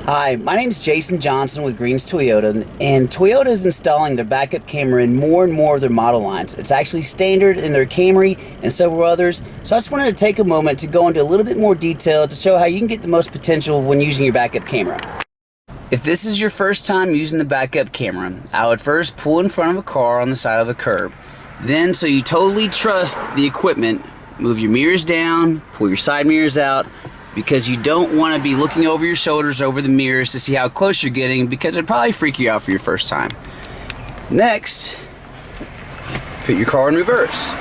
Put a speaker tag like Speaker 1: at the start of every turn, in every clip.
Speaker 1: Hi, my name is Jason Johnson with Greens Toyota, and Toyota is installing their backup camera in more and more of their model lines. It's actually standard in their Camry and several others, so I just wanted to take a moment to go into a little bit more detail to show how you can get the most potential when using your backup camera. If this is your first time using the backup camera, I would first pull in front of a car on the side of a curb. Then, so you totally trust the equipment, move your mirrors down, pull your side mirrors out, because you don't want to be looking over your shoulders over the mirrors to see how close you're getting, because it'd probably freak you out for your first time. Next, put your car in reverse.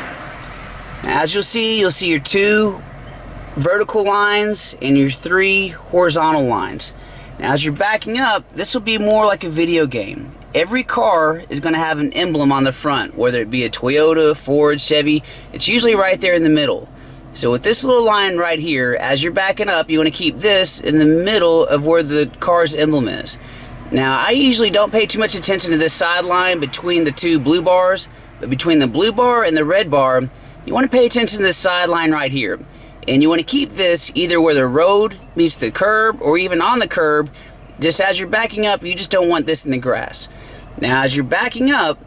Speaker 1: As you'll see your two vertical lines and your three horizontal lines. Now as you're backing up, this will be more like a video game. Every car is going to have an emblem on the front, whether it be a Toyota, Ford, Chevy. It's usually right there in the middle. So with this little line right here, as you're backing up, you want to keep this in the middle of where the car's emblem is. Now, I usually don't pay too much attention to this side line between the two blue bars, but between the blue bar and the red bar, you want to pay attention to this side line right here. And you want to keep this either where the road meets the curb or even on the curb. Just as you're backing up, you just don't want this in the grass. Now, as you're backing up,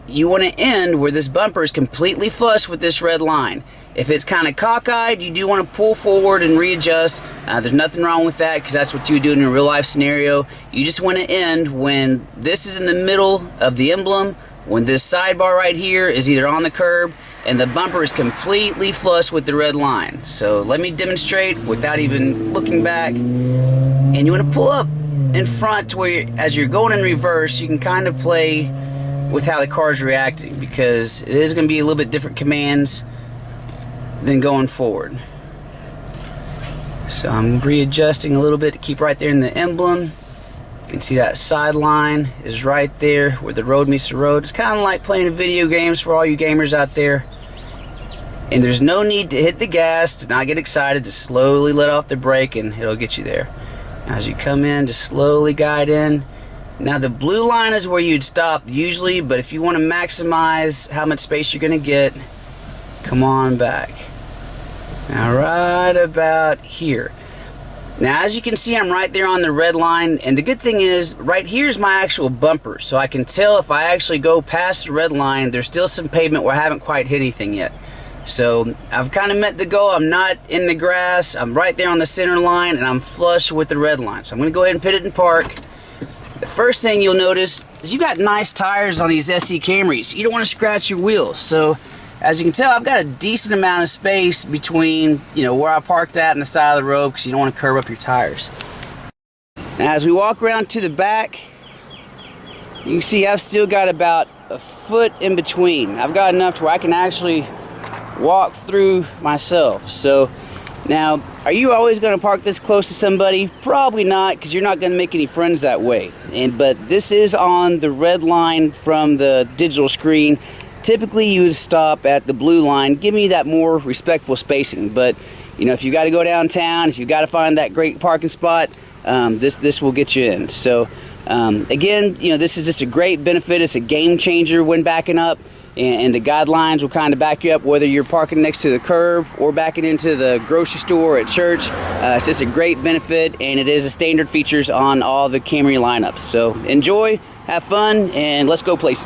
Speaker 1: you want to end where this bumper is completely flush with this red line. If it's kind of cockeyed, you do want to pull forward and readjust. There's nothing wrong with that, because that's what you would do in a real life scenario. You just want to end when this is in the middle of the emblem, when this sidebar right here is either on the curb and the bumper is completely flush with the red line. So let me demonstrate without even looking back. And you want to pull up in front to where, as you're going in reverse, you can kind of play with how the car is reacting, because it is going to be a little bit different commands than going forward. So I'm readjusting a little bit to keep right there in the emblem. You can see that side line is right there where the road meets the road. It's kind of like playing video games for all you gamers out there. And there's no need to hit the gas, to not get excited, to slowly let off the brake and it'll get you there. As you come in, just slowly guide in. Now the blue line is where you'd stop usually, but if you want to maximize how much space you're going to get, come on back. Now right about here. Now as you can see, I'm right there on the red line, and the good thing is right here's my actual bumper, so I can tell if I actually go past the red line, there's still some pavement where I haven't quite hit anything yet. So I've kind of met the goal. I'm not in the grass, I'm right there on the center line, and I'm flush with the red line. So I'm going to go ahead and put it in park. The first thing you'll notice is you got nice tires on these SE Camrys. You don't want to scratch your wheels. So as you can tell, I've got a decent amount of space between, where I parked at and the side of the road, because you don't want to curb up your tires. Now as we walk around to the back, you can see I've still got about a foot in between. I've got enough to where I can actually walk through myself. So now, are you always going to park this close to somebody? Probably not, because you're not going to make any friends that way. But this is on the red line from the digital screen. Typically, you would stop at the blue line, give me that more respectful spacing. But if you got to go downtown, if you got to find that great parking spot, this will get you in. So again, this is just a great benefit. It's a game changer when backing up. And the guidelines will kind of back you up whether you're parking next to the curb or backing into the grocery store or at church. It's just a great benefit, and it is a standard features on all the Camry lineups. So enjoy, have fun, and let's go places.